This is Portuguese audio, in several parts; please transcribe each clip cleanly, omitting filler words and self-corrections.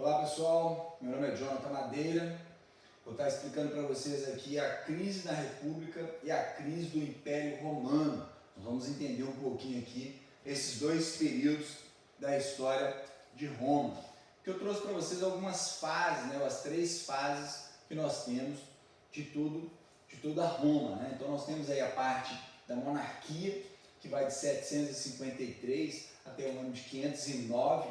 Olá pessoal, meu nome é Jonathan Madeira. Vou estar explicando para vocês aqui a crise da República e a crise do Império Romano. Nós vamos entender um pouquinho aqui esses dois períodos da história de Roma. Que eu trouxe para vocês algumas fases, né, as três fases que nós temos de toda Roma, né? Então nós temos aí a parte da monarquia, que vai de 753 até o ano de 509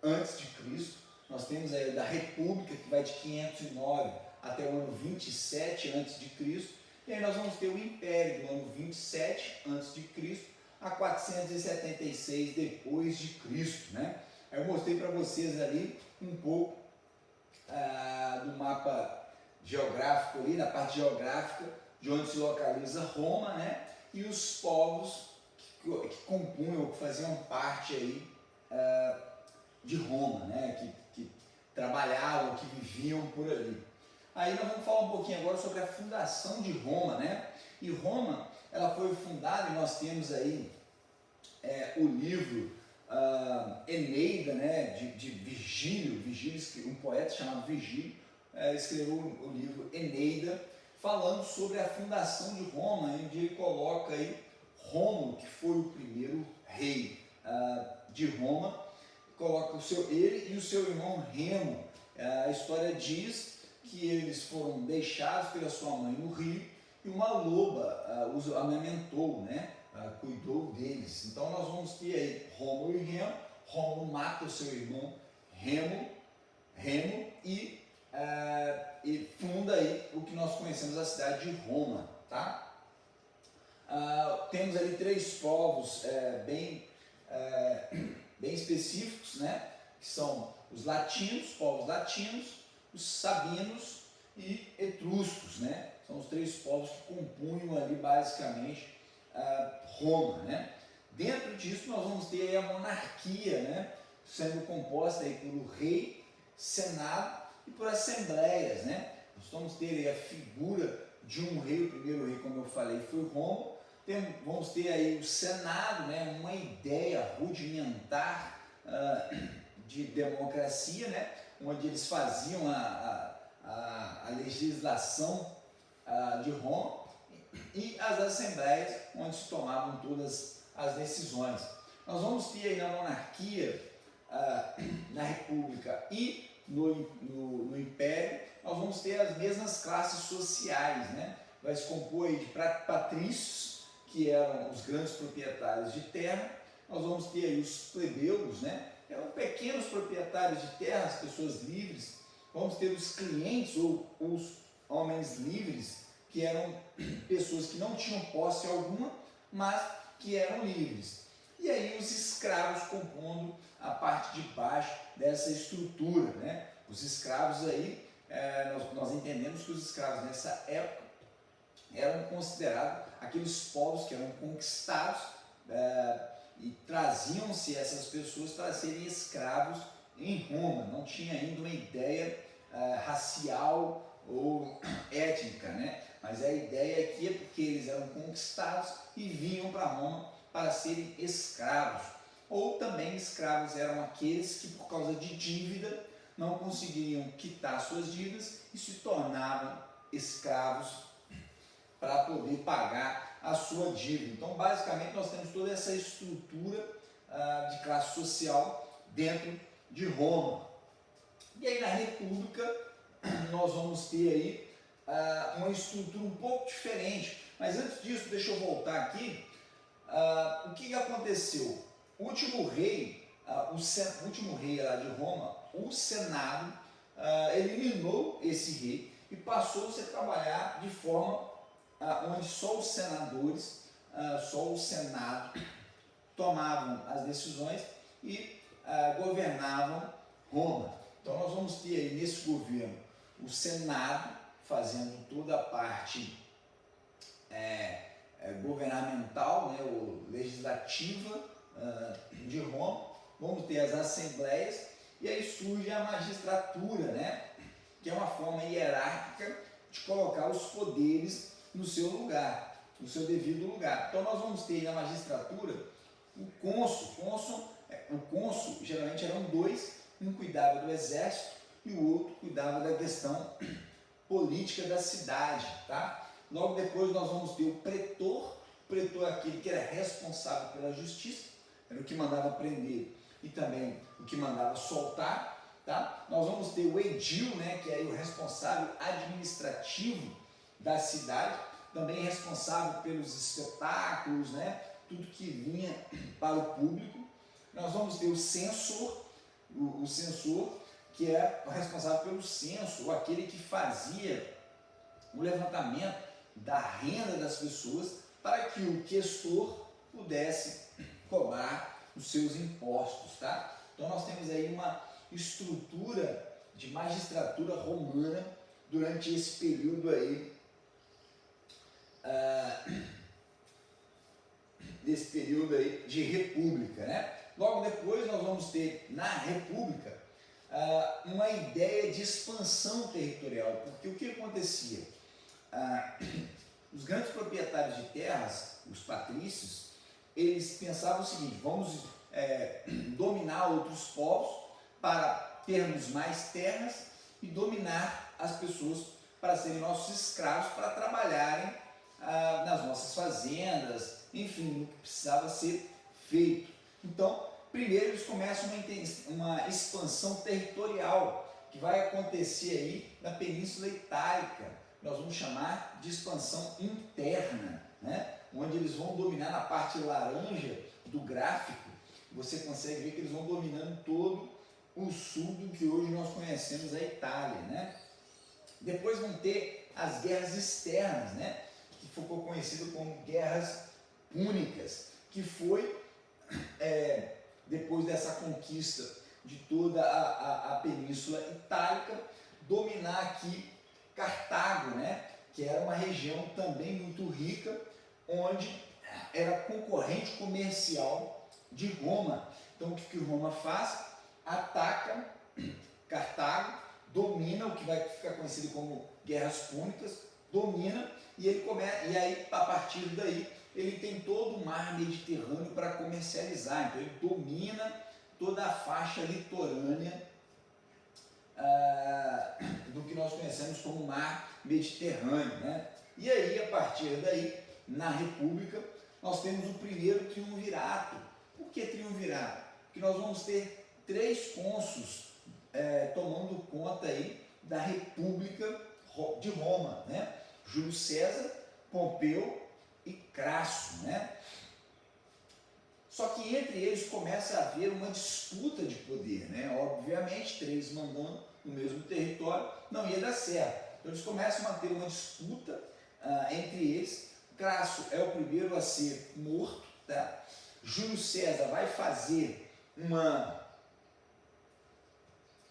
a.C. Nós temos aí da República, que vai de 509 até o ano 27 a.C. E aí nós vamos ter o Império do ano 27 a.C. a 476 depois de Cristo, né? Aí eu mostrei para vocês ali um pouco do mapa geográfico ali, na parte geográfica de onde se localiza Roma, né? E os povos que compunham, que faziam parte aí de Roma, né? Que trabalhavam, que viviam por ali. Aí nós vamos falar um pouquinho agora sobre a fundação de Roma, né? E Roma, ela foi fundada, e nós temos aí o livro Eneida, né? de Virgílio, um poeta chamado Virgílio, escreveu o livro Eneida, falando sobre a fundação de Roma, onde ele coloca aí Rômulo, que foi o primeiro rei de Roma, coloca ele e o seu irmão Remo. A história diz que eles foram deixados pela sua mãe no rio e uma loba os amamentou, né? Cuidou deles. Então nós vamos ter aí Rômulo e Remo. Rômulo mata o seu irmão Remo e funda aí o que nós conhecemos a cidade de Roma, tá? Temos ali três povos bem específicos, né? Que são os latinos, povos latinos, os sabinos e etruscos, né? São os três povos que compunham ali basicamente Roma, né? Dentro disso nós vamos ter aí a monarquia, né? Sendo composta aí pelo rei, senado e por assembleias, né? Nós vamos ter aí a figura de um rei, o primeiro rei, como eu falei, foi Roma. Vamos ter aí o Senado, né? Uma ideia rudimentar de democracia, né? Onde eles faziam a legislação de Roma, e as assembleias, onde se tomavam todas as decisões. Nós vamos ter aí na monarquia, na república e no império, nós vamos ter as mesmas classes sociais, né? Vai se compor aí de patrícios, que eram os grandes proprietários de terra. Nós vamos ter aí os plebeus, né? Eram pequenos proprietários de terra, as pessoas livres. Vamos ter os clientes ou os homens livres, que eram pessoas que não tinham posse alguma, mas que eram livres. E aí os escravos compondo a parte de baixo dessa estrutura, né? Os escravos aí, nós entendemos que os escravos nessa época eram considerados aqueles povos que eram conquistados e traziam-se essas pessoas para serem escravos em Roma. Não tinha ainda uma ideia racial ou étnica, né? Mas a ideia aqui é porque eles eram conquistados e vinham para Roma para serem escravos. Ou também escravos eram aqueles que, por causa de dívida, não conseguiriam quitar suas dívidas e se tornavam escravos para poder pagar a sua dívida. Então, basicamente, nós temos toda essa estrutura de classe social dentro de Roma. E aí, na República, nós vamos ter aí uma estrutura um pouco diferente. Mas antes disso, deixa eu voltar aqui. O que aconteceu? O último rei, o último rei lá de Roma, o Senado, eliminou esse rei e passou-se a trabalhar de forma onde só os senadores, só o Senado tomavam as decisões e governavam Roma. Então nós vamos ter aí nesse governo o Senado fazendo toda a parte governamental, né, ou legislativa de Roma. Vamos ter as assembleias e aí surge a magistratura, né, que é uma forma hierárquica de colocar os poderes no seu lugar, no seu devido lugar. Então nós vamos ter na magistratura o cônsul geralmente eram dois, um cuidava do exército e o outro cuidava da questão política da cidade, tá? Logo depois nós vamos ter o pretor. O pretor é aquele que era responsável pela justiça, era o que mandava prender e também o que mandava soltar, tá? Nós vamos ter o edil, né, que é aí o responsável administrativo da cidade, também responsável pelos espetáculos, né, tudo que vinha para o público. Nós vamos ter o censor, o censor, que é o responsável pelo censo, ou aquele que fazia o levantamento da renda das pessoas para que o questor pudesse cobrar os seus impostos, tá? Então nós temos aí uma estrutura de magistratura romana durante esse período aí, desse período aí de república, né? Logo depois nós vamos ter na república uma ideia de expansão territorial, porque o que acontecia? Os grandes proprietários de terras, os patrícios, eles pensavam o seguinte: vamos dominar outros povos para termos mais terras e dominar as pessoas para serem nossos escravos, para trabalharem nas nossas fazendas, enfim, no que precisava ser feito. Então, primeiro eles começam uma expansão territorial que vai acontecer aí na Península Itálica. Nós vamos chamar de expansão interna, né? Onde eles vão dominar na parte laranja do gráfico. Você consegue ver que eles vão dominando todo o sul do que hoje nós conhecemos a Itália, né? Depois vão ter as guerras externas, né? Que ficou conhecido como guerras púnicas, que foi depois dessa conquista de toda a Península Itálica, dominar aqui Cartago, né? Que era uma região também muito rica, onde era concorrente comercial de Roma. Então o que Roma faz? Ataca Cartago, domina, o que vai ficar conhecido como guerras púnicas, domina, e ele começa, e aí a partir daí ele tem todo o mar Mediterrâneo para comercializar. Então ele domina toda a faixa litorânea do que nós conhecemos como mar Mediterrâneo, né? E aí, a partir daí, na República, nós temos o primeiro triunvirato. Por que triunvirato? Porque nós vamos ter 3 cônsules tomando conta aí da República de Roma, né? Júlio César, Pompeu e Crasso, né? Só que entre eles começa a haver uma disputa de poder, né? Obviamente, 3 mandando no mesmo território não ia dar certo. Então eles começam a ter uma disputa entre eles. Crasso é o primeiro a ser morto, tá? Júlio César vai fazer uma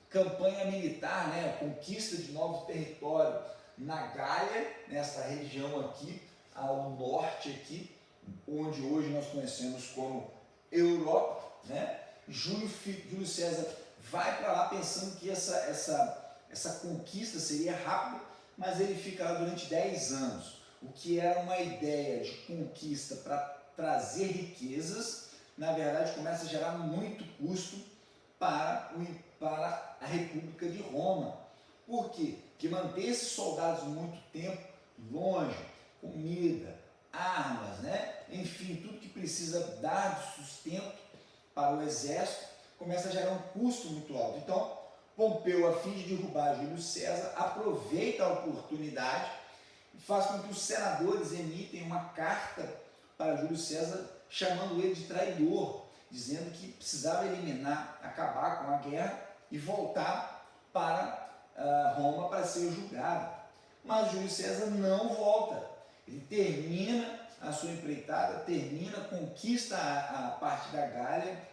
campanha militar, né? A conquista de novos territórios na Gália, nessa região aqui, ao norte aqui, onde hoje nós conhecemos como Europa, né? Júlio César vai para lá pensando que essa conquista seria rápida, mas ele fica lá durante 10 anos, o que era uma ideia de conquista para trazer riquezas, na verdade começa a gerar muito custo para a República de Roma. Por quê? Porque manter esses soldados muito tempo longe, comida, armas, né? Enfim, tudo que precisa dar de sustento para o exército, começa a gerar um custo muito alto. Então, Pompeu, a fim de derrubar Júlio César, aproveita a oportunidade e faz com que os senadores emitem uma carta para Júlio César, chamando ele de traidor, dizendo que precisava eliminar, acabar com a guerra e voltar para Roma para ser julgado. Mas Júlio César não volta. Ele termina a sua empreitada, conquista a parte da Gália.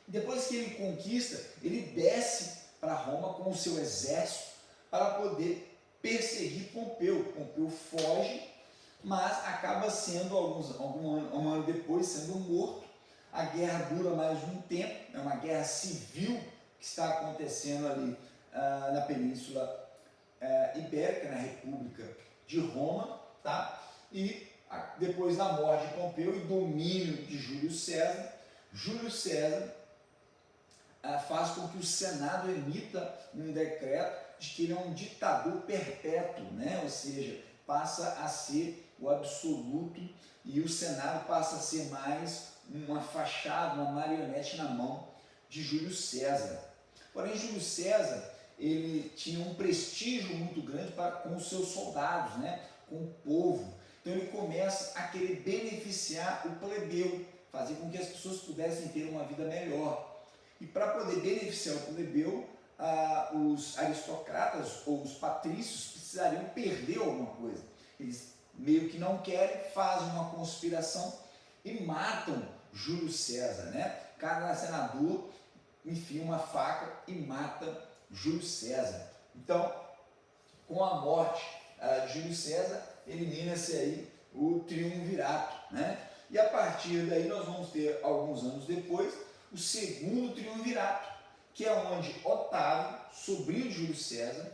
Depois que ele conquista, ele desce para Roma com o seu exército para poder perseguir Pompeu. Pompeu foge, mas acaba sendo, um ano depois, sendo morto. A guerra dura mais um tempo, é uma guerra civil que está acontecendo ali na Península Ibérica, na República de Roma, tá? E depois da morte de Pompeu e domínio de Júlio César faz com que o Senado emita um decreto de que ele é um ditador perpétuo, né? Ou seja, passa a ser o absoluto e o Senado passa a ser mais uma fachada, uma marionete na mão de Júlio César. Porém, Júlio César ele tinha um prestígio muito grande com os seus soldados, né? Com o povo. Então ele começa a querer beneficiar o plebeu, fazer com que as pessoas pudessem ter uma vida melhor. E para poder beneficiar o plebeu, os aristocratas ou os patrícios precisariam perder alguma coisa. Eles meio que não querem, fazem uma conspiração e matam Júlio César, né? Cada senador enfia uma faca e mata Júlio César. Então, com a morte de Júlio César, elimina-se aí o triunvirato, né? E a partir daí nós vamos ter, alguns anos depois, o segundo triunvirato, que é onde Otávio, sobrinho de Júlio César,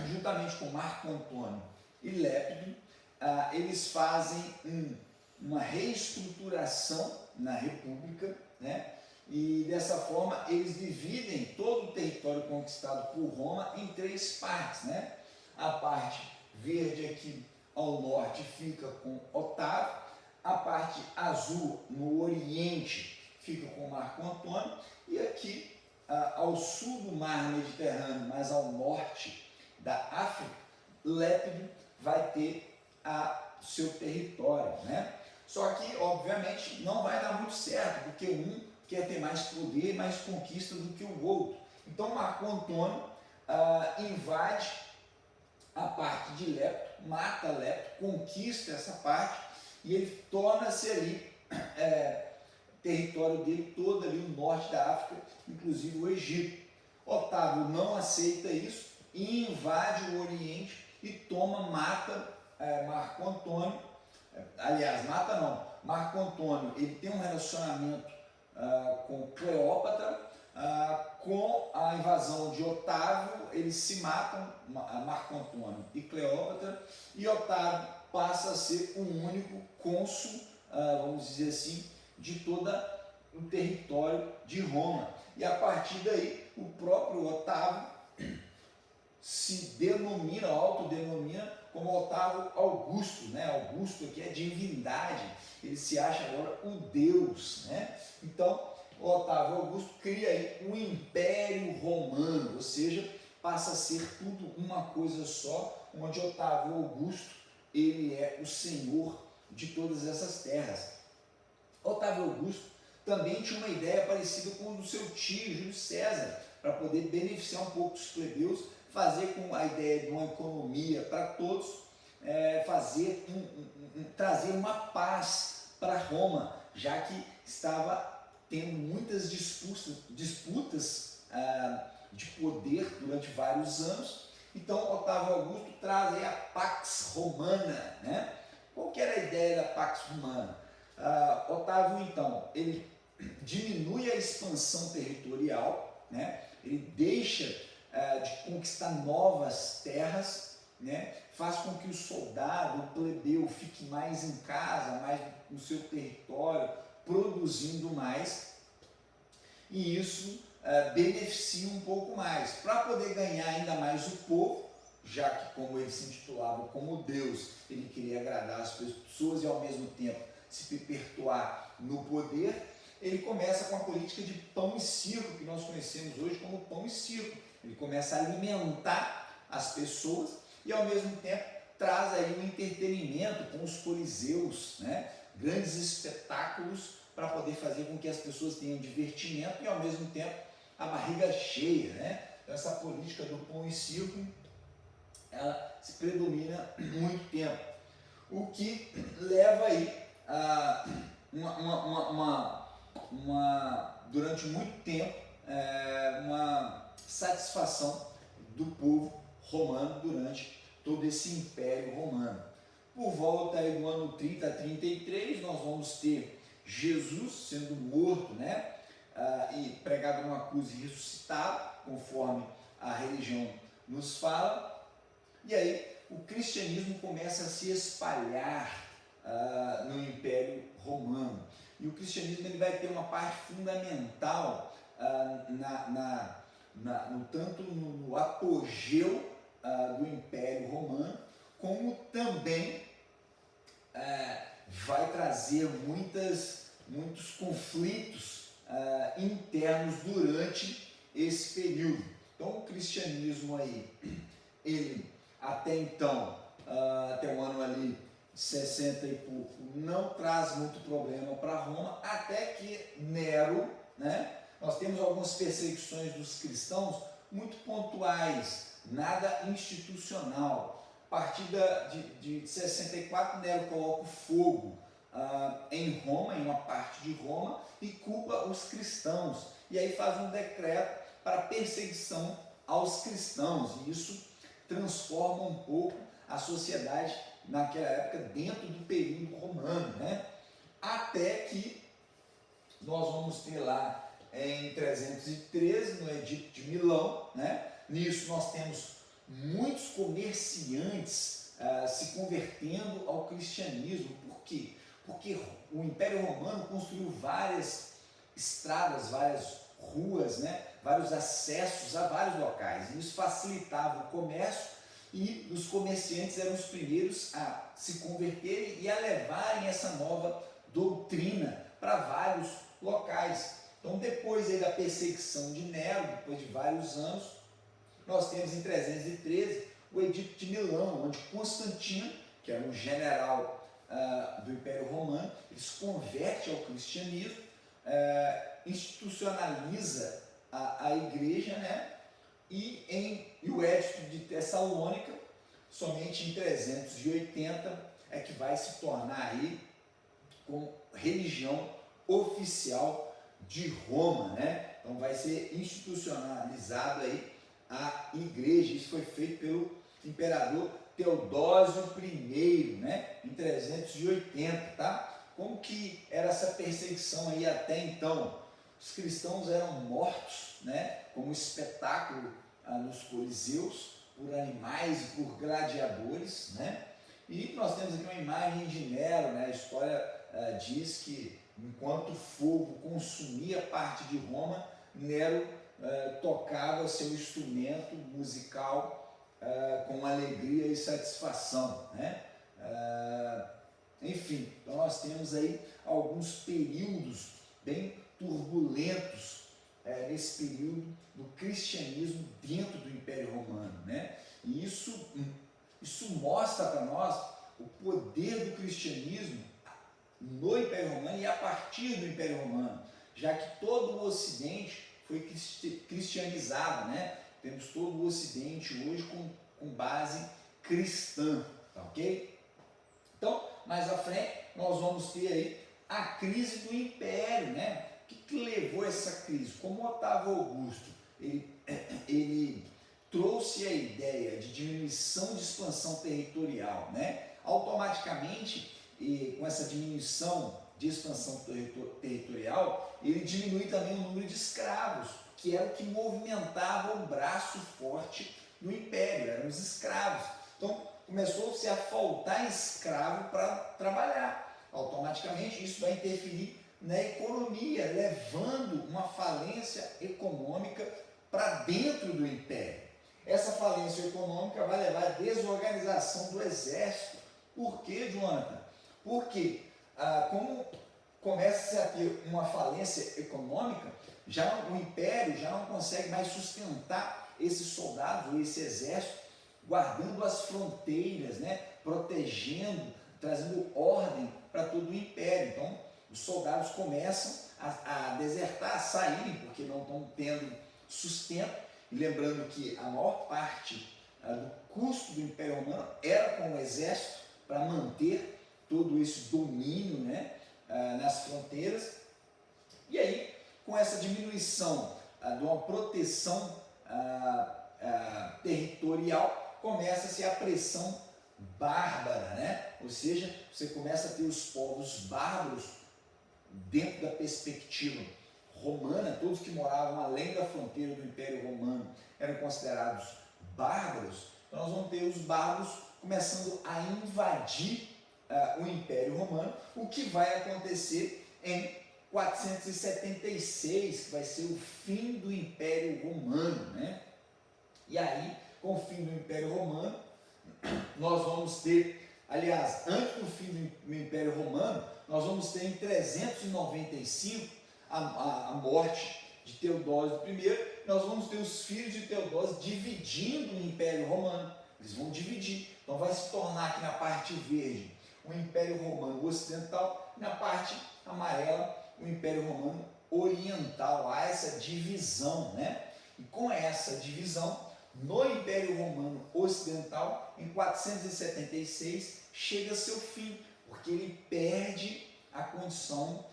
juntamente com Marco Antônio e Lépido, eles fazem uma reestruturação na República, né? E dessa forma eles dividem todo o território conquistado por Roma em três partes, né? A parte verde aqui ao norte fica com Otávio, a parte azul no oriente fica com Marco Antônio e aqui ao sul do mar Mediterrâneo, mas ao norte da África, Lépido vai ter seu território, né? Só que, obviamente, não vai dar muito certo, porque um quer ter mais poder, mais conquista do que o outro. Então, Marco Antônio invade a parte de Lépido, mata Lépido, conquista essa parte e ele torna-se ali, território dele todo ali, o norte da África, inclusive o Egito. Otávio não aceita isso e invade o Oriente e mata Marco Antônio. Aliás, mata não. Marco Antônio ele tem um relacionamento com Cleópatra. Com a invasão de Otávio, eles se matam, Marco Antônio e Cleópatra, e Otávio passa a ser o único cônsul, vamos dizer assim, de todo o território de Roma. E a partir daí, o próprio Otávio se denomina, autodenomina como Otávio Augusto, né? Augusto aqui é divindade, ele se acha agora o Deus, né? Então, o Otávio Augusto cria aí um império romano, ou seja, passa a ser tudo uma coisa só, onde Otávio Augusto ele é o senhor de todas essas terras. Otávio Augusto também tinha uma ideia parecida com a do seu tio Júlio César, para poder beneficiar um pouco os plebeus, fazer com a ideia de uma economia para todos, trazer uma paz para Roma, já que estava tendo muitas disputas de poder durante vários anos. Então, Otávio Augusto traz aí a Pax Romana, né? Qual que era a ideia da Pax Romana? Otávio, então, ele diminui a expansão territorial, né? Ele deixa de conquistar novas terras, né? Faz com que o soldado, o plebeu, fique mais em casa, mais no seu território, produzindo mais, e isso beneficia um pouco mais. Para poder ganhar ainda mais o povo, já que, como ele se intitulava como Deus, ele queria agradar as pessoas e ao mesmo tempo se perpetuar no poder, ele começa com a política de pão e circo, que nós conhecemos hoje como pão e circo. Ele começa a alimentar as pessoas e ao mesmo tempo traz aí um entretenimento com os coliseus, né? Grandes espetáculos para poder fazer com que as pessoas tenham divertimento e ao mesmo tempo a barriga cheia, né? Então, essa política do pão e circo, ela se predomina muito tempo, o que leva aí a durante muito tempo uma satisfação do povo romano durante todo esse império romano. Por volta aí do ano 30 a 33, nós vamos ter Jesus sendo morto, né? E pregado numa cruz e ressuscitado, conforme a religião nos fala. E aí o cristianismo começa a se espalhar no Império Romano. E o cristianismo ele vai ter uma parte fundamental tanto no apogeu do Império Romano, como também vai trazer muitos conflitos internos durante esse período. Então o cristianismo aí, ele até então, até o ano ali 60 e pouco, não traz muito problema para Roma, até que Nero, né? Nós temos algumas perseguições dos cristãos muito pontuais, nada institucional. A partir de 64, Nero coloca o fogo em Roma, em uma parte de Roma, e culpa os cristãos. E aí faz um decreto para perseguição aos cristãos, e isso transforma um pouco a sociedade naquela época dentro do período romano, né? Até que nós vamos ter lá em 313, no Edito de Milão, né? Nisso nós temos muitos comerciantes se convertendo ao cristianismo. Por quê? Porque o Império Romano construiu várias estradas, várias ruas, né? Vários acessos a vários locais. E isso facilitava o comércio e os comerciantes eram os primeiros a se converterem e a levarem essa nova doutrina para vários locais. Então, depois aí da perseguição de Nero, depois de vários anos, nós temos em 313 o Edito de Milão, onde Constantino, que era um general do Império Romano, ele se converte ao cristianismo, institucionaliza a igreja, né? E o Edito de Tessalônica, somente em 380, é que vai se tornar aí com religião oficial de Roma, né? Então vai ser institucionalizado aí a igreja. Isso foi feito pelo imperador Teodósio I, né? Em 380, tá? Como que era essa perseguição aí até então? Os cristãos eram mortos, né? Como espetáculo nos coliseus, por animais e por gladiadores, né? E nós temos aqui uma imagem de Nero, né? A história diz que enquanto o fogo consumia parte de Roma, Nero tocava seu instrumento musical com alegria e satisfação, né? Enfim, então nós temos aí alguns períodos bem turbulentos nesse período do cristianismo dentro do Império Romano, né? E isso mostra para nós o poder do cristianismo no Império Romano e a partir do Império Romano, já que todo o Ocidente foi cristianizado, né? Temos todo o Ocidente hoje com base cristã, tá ok? Então, mais à frente, nós vamos ter aí a crise do Império, né? O que levou a essa crise? Como Otávio Augusto, ele trouxe a ideia de diminuição de expansão territorial, né? Automaticamente, com essa diminuição de expansão territorial, ele diminui também o número de escravos, que era o que movimentava o braço forte do Império, eram os escravos. Então, começou-se a faltar escravo para trabalhar. Automaticamente, isso vai interferir na economia, levando uma falência econômica para dentro do Império. Essa falência econômica vai levar à desorganização do exército. Por quê, Jonathan? Porque, como começa a ter uma falência econômica, o Império já não consegue mais sustentar esses soldados ou esse exército, guardando as fronteiras, né? Protegendo, trazendo ordem para todo o Império. Então, os soldados começam a desertar, a saírem, porque não estão tendo sustento. E lembrando que a maior parte do custo do Império Romano era com o exército, para manter todo esse domínio, né, nas fronteiras. E aí, com essa diminuição de uma proteção territorial, começa-se a pressão bárbara, né? Ou seja, você começa a ter os povos bárbaros dentro da perspectiva romana. Todos que moravam além da fronteira do Império Romano eram considerados bárbaros. Então nós vamos ter os bárbaros começando a invadir o Império Romano, o que vai acontecer em 476, que vai ser o fim do Império Romano, né? E aí, com o fim do Império Romano, nós vamos ter, aliás, antes do fim do Império Romano, nós vamos ter em 395 a morte de Teodósio I. Nós vamos ter os filhos de Teodósio dividindo o Império Romano. Eles vão dividir. Então vai se tornar aqui na parte verde o Império Romano Ocidental e na parte amarela o Império Romano Oriental. Há essa divisão, né? E com essa divisão, no Império Romano Ocidental, em 476, chega a seu fim, porque ele perde a condição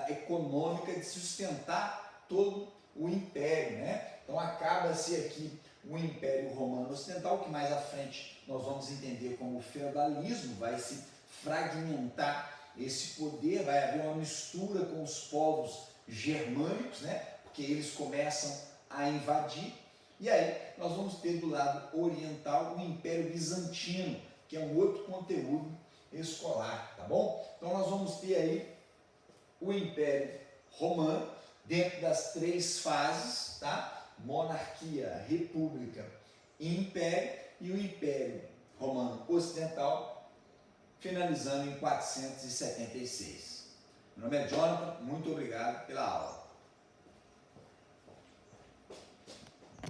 econômica de sustentar todo o Império, né? Então acaba-se aqui o Império Romano Ocidental, que mais à frente nós vamos entender como feudalismo, vai se fragmentar esse poder, vai haver uma mistura com os povos germânicos, né? Porque eles começam a invadir. E aí nós vamos ter do lado oriental o Império Bizantino, que é um outro conteúdo escolar, tá bom? Então nós vamos ter aí o Império Romano dentro das três fases, tá? Monarquia, república e império, e o Império Romano Ocidental finalizando em 476. Meu nome é Jonathan, muito obrigado pela aula.